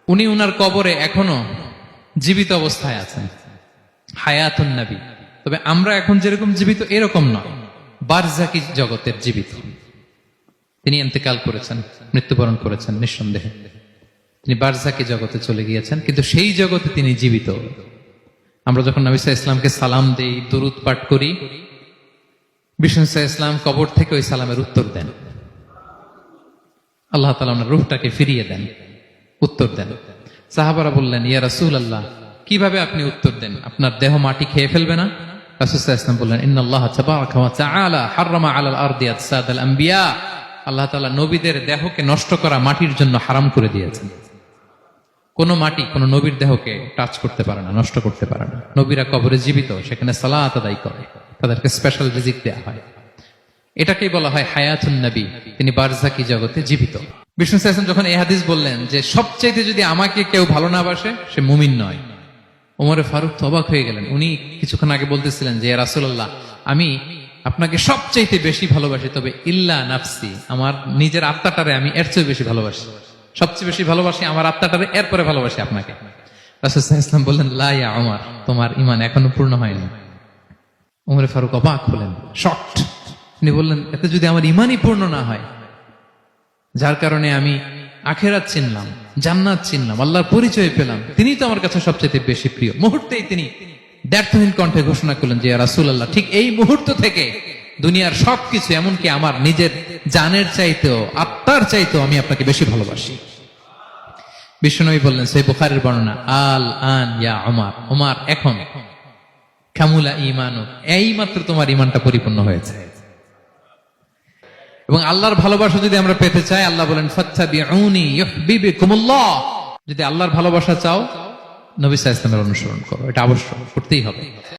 উনি উনার কবরে এখনো জীবিত অবস্থায় আছেন, হায়াতুন নবী। তবে আমরা এখন যেরকম জীবিত এরকম নয়, বারজাকি জগতের জীবিত। তিনি ইন্তেকাল করেছেন, মৃত্যুবরণ করেছেন নিঃসন্দেহে। তিনি বারজাকি জগতে চলে গিয়েছেন, কিন্তু সেই জগতে তিনি জীবিত। আমরা যখন নবী সাল্লাল্লাহু আলাইহি ওয়াসাল্লামকে সালাম দেই, দুরূদ পাঠ করি, বিষ্ণু সাল্লাল্লাহু আলাইহি ওয়াসাল্লাম কবর থেকে ওই সালামের উত্তর দেন। আল্লাহ তাআলা ওনার রূহটাকে ফিরিয়ে দেন, উত্তর দেন। সাহাবারা বললেন, ইয়া রাসূলুল্লাহ, কিভাবে আপনি উত্তর দেন? আপনার দেহ মাটি খেয়ে ফেলবে না? রাসূল সাল্লাল্লাহু আলাইহি ওয়াসাল্লাম বললেন, ইন্নাল্লাহ তাবারাকা ওয়া তাআলা হাররামা আলাল আরদি আজসাদাল আম্বিয়া। আল্লাহ তাআলা নবীদের দেহকে নষ্ট করা মাটির জন্য হারাম করে দিয়েছেন। কোন মাটি কোন নবীর দেহকে টাচ করতে পারে না, নষ্ট করতে পারে না। নবীরা কবরে জীবিত, সেখানে সালাত আদায় করে, তাদেরকে স্পেশাল রিজিক দেয়া হয়। এটাকেই বলা হয় হায়াতুন নবী। তিনি বারজাকি জগতে জীবিত। বিষ্ণু সাল্লাল্লাহু আলাইহি ওয়াসাল্লাম যখন এই হাদিস বললেন যে সবচাইতে যদি আমাকে কেউ ভালো না বাসে, সে মুমিন নয়, ওমরে ফারুক তো অবাক হয়ে গেলেন। উনি কিছুক্ষণ আগে বলতেছিলেন যে ইয়া রাসূলুল্লাহ, আমি আপনাকে সবচাইতে বেশি ভালোবাসি, তবে ইল্লা নাফসি, আমার নিজের আত্মাটারে আমি এর চেয়ে বেশি ভালোবাসি। সবচেয়ে বেশি ভালোবাসি আমার আত্মাটারে, এরপরে ভালোবাসি আপনাকে। রাসূল সাল্লাল্লাহু আলাইহি ওয়াসাল্লাম বললেন, লা ইয়া ওমর, তোমার ঈমান এখনো পূর্ণ হয়নি। ওমরে ফারুক অবাক হলেন, শকড। তিনি বললেন, এতে যদি আমার ঈমানই পূর্ণ না হয়, যার কারণে আমি আখিরাত চিনলাম, জান্নাত চিনলাম, আল্লাহর পরিচয় পেলাম, তিনি তো আমার কাছে সবচেয়ে বেশি প্রিয়। মুহূর্তেই তিনি দ্ব্যর্থহীন কণ্ঠে ঘোষণা করলেন যে ইয়া রাসূলুল্লাহ, ঠিক এই মুহূর্ত থেকে দুনিয়ার সবকিছু, এমনকি আমার নিজের জানের চাইতেও, আত্মার চাইতেও আমি আপনাকে বেশি ভালোবাসি। বিশ্বনবী বললেন, সহিহ বুখারীর বর্ণনা, আল আন ইয়া ওমর, ওমর এখন কামুলা ঈমানু, এই মাত্র তোমার ঈমানটা পরিপূর্ণ হয়েছে। এবং আল্লাহর ভালোবাসা যদি আমরা পেতে চাই, আল্লাহ বলেন ফাত্তাবিউনি ইউহিব্বুকুমুল্লাহ। যদি আল্লাহর ভালোবাসা চাও, নবী সাল্লাল্লাহু আলাইহি ওয়াসাল্লামের অনুসরণ করো, এটা অবশ্যই করতেই হবে।